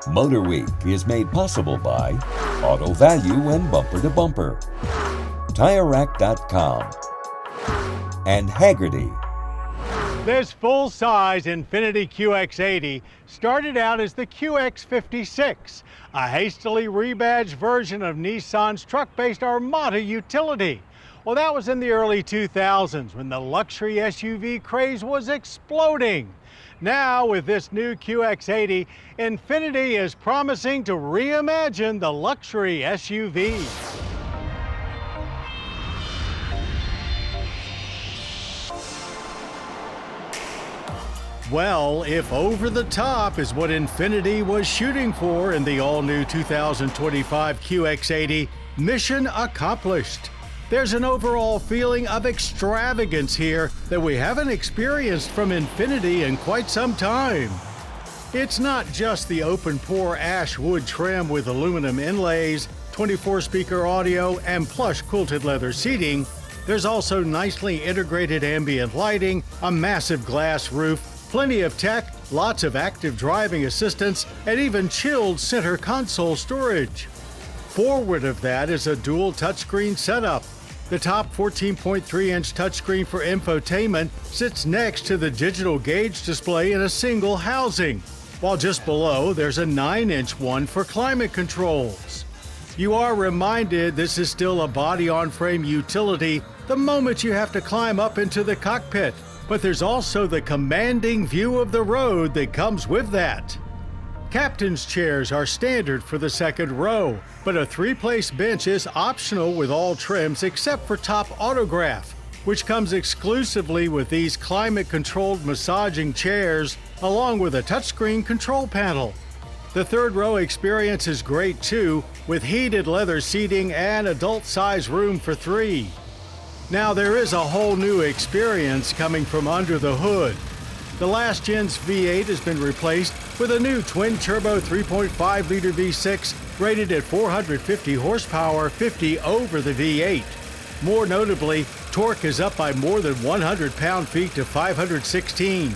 MotorWeek is made possible by Auto Value and Bumper to Bumper, TireRack.com, and Haggerty. This full-size Infiniti QX80 started out as the QX56, a hastily rebadged version of Nissan's truck-based Armada utility. Well, that was in the early 2000s when the luxury SUV craze was exploding. Now, with this new QX80, Infiniti is promising to reimagine the luxury SUV. Well, if over the top is what Infiniti was shooting for in the all-new 2025 QX80, mission accomplished. There's an overall feeling of extravagance here that we haven't experienced from Infiniti in quite some time. It's not just the open-pore ash wood trim with aluminum inlays, 24-speaker audio, and plush quilted leather seating. There's also nicely integrated ambient lighting, a massive glass roof, plenty of tech, lots of active driving assistance, and even chilled center console storage. Forward of that is a dual touchscreen setup. The top 14.3-inch touchscreen for infotainment sits next to the digital gauge display in a single housing, while just below there's a 9-inch one for climate controls. You are reminded this is still a body-on-frame utility the moment you have to climb up into the cockpit, but there's also the commanding view of the road that comes with that. Captain's chairs are standard for the second row, but a 3-place bench is optional with all trims except for top autograph, which comes exclusively with these climate-controlled massaging chairs along with a touchscreen control panel. The third row experience is great too, with heated leather seating and adult-size room for 3. Now there is a whole new experience coming from under the hood. The last gen's V8 has been replaced with a new twin-turbo 3.5-liter V6 rated at 450 horsepower, 50 over the V8. More notably, torque is up by more than 100 pound-feet to 516.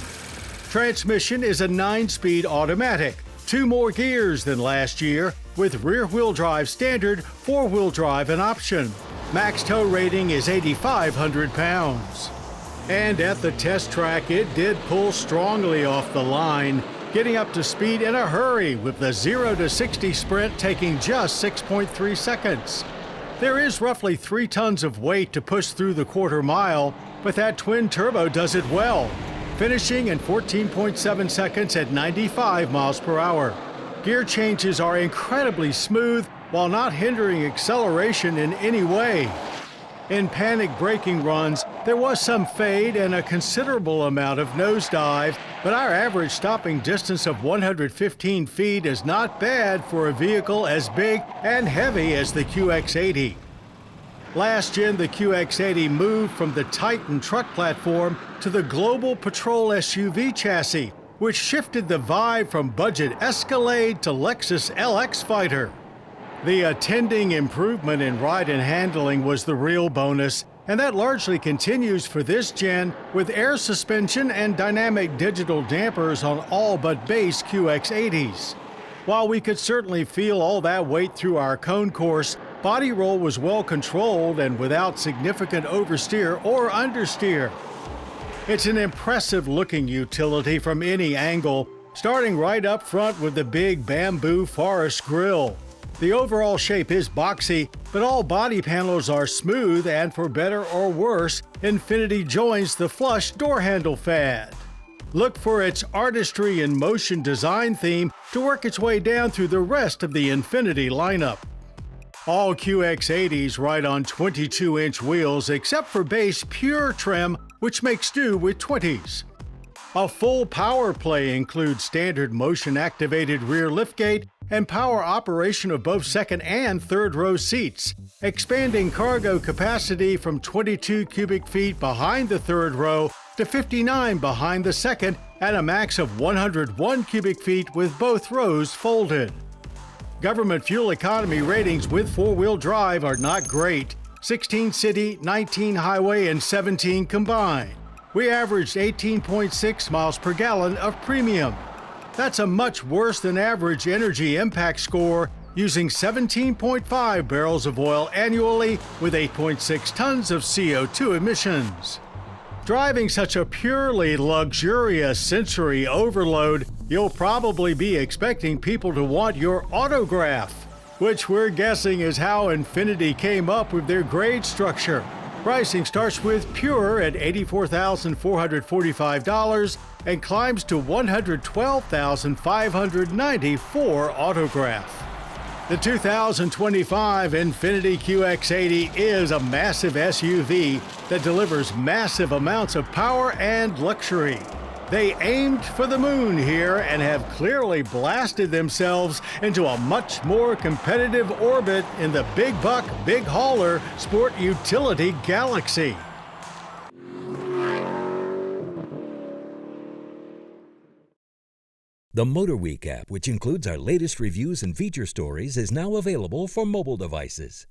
Transmission is a 9-speed automatic, 2 more gears than last year, with rear-wheel drive standard, 4-wheel drive an option. Max tow rating is 8,500 pounds. And at the test track, it did pull strongly off the line, getting up to speed in a hurry with the 0 to 60 sprint taking just 6.3 seconds. There is roughly 3 tons of weight to push through the quarter mile, but that twin turbo does it well, finishing in 14.7 seconds at 95 miles per hour. Gear changes are incredibly smooth while not hindering acceleration in any way. In panic braking runs, there was some fade and a considerable amount of nosedive, but our average stopping distance of 115 feet is not bad for a vehicle as big and heavy as the QX80. Last gen, the QX80 moved from the Titan truck platform to the global patrol SUV chassis, which shifted the vibe from budget Escalade to Lexus LX Fighter. The attending improvement in ride and handling was the real bonus, and that largely continues for this gen with air suspension and dynamic digital dampers on all but base QX80s. While we could certainly feel all that weight through our cone course, body roll was well controlled and without significant oversteer or understeer. It's an impressive looking utility from any angle, starting right up front with the big bamboo forest grille. The overall shape is boxy, but all body panels are smooth, and for better or worse, Infiniti joins the flush door handle fad. Look for its artistry and motion design theme to work its way down through the rest of the Infiniti lineup. All QX80s ride on 22-inch wheels except for base pure trim, which makes do with 20s. A full power play includes standard motion-activated rear liftgate and power operation of both second and third row seats, expanding cargo capacity from 22 cubic feet behind the third row to 59 behind the second at a max of 101 cubic feet with both rows folded. Government fuel economy ratings with four-wheel drive are not great, 16 city, 19 highway, and 17 combined. We averaged 18.6 miles per gallon of premium. That's a much worse than average energy impact score, using 17.5 barrels of oil annually with 8.6 tons of CO2 emissions. Driving such a purely luxurious sensory overload, you'll probably be expecting people to want your autograph, which we're guessing is how Infiniti came up with their grade structure. Pricing starts with Pure at $84,445 and climbs to $112,590 for Autograph. The 2025 Infiniti QX80 is a massive SUV that delivers massive amounts of power and luxury. They aimed for the moon here and have clearly blasted themselves into a much more competitive orbit in the big buck, big hauler sport utility galaxy. The MotorWeek app, which includes our latest reviews and feature stories, is now available for mobile devices.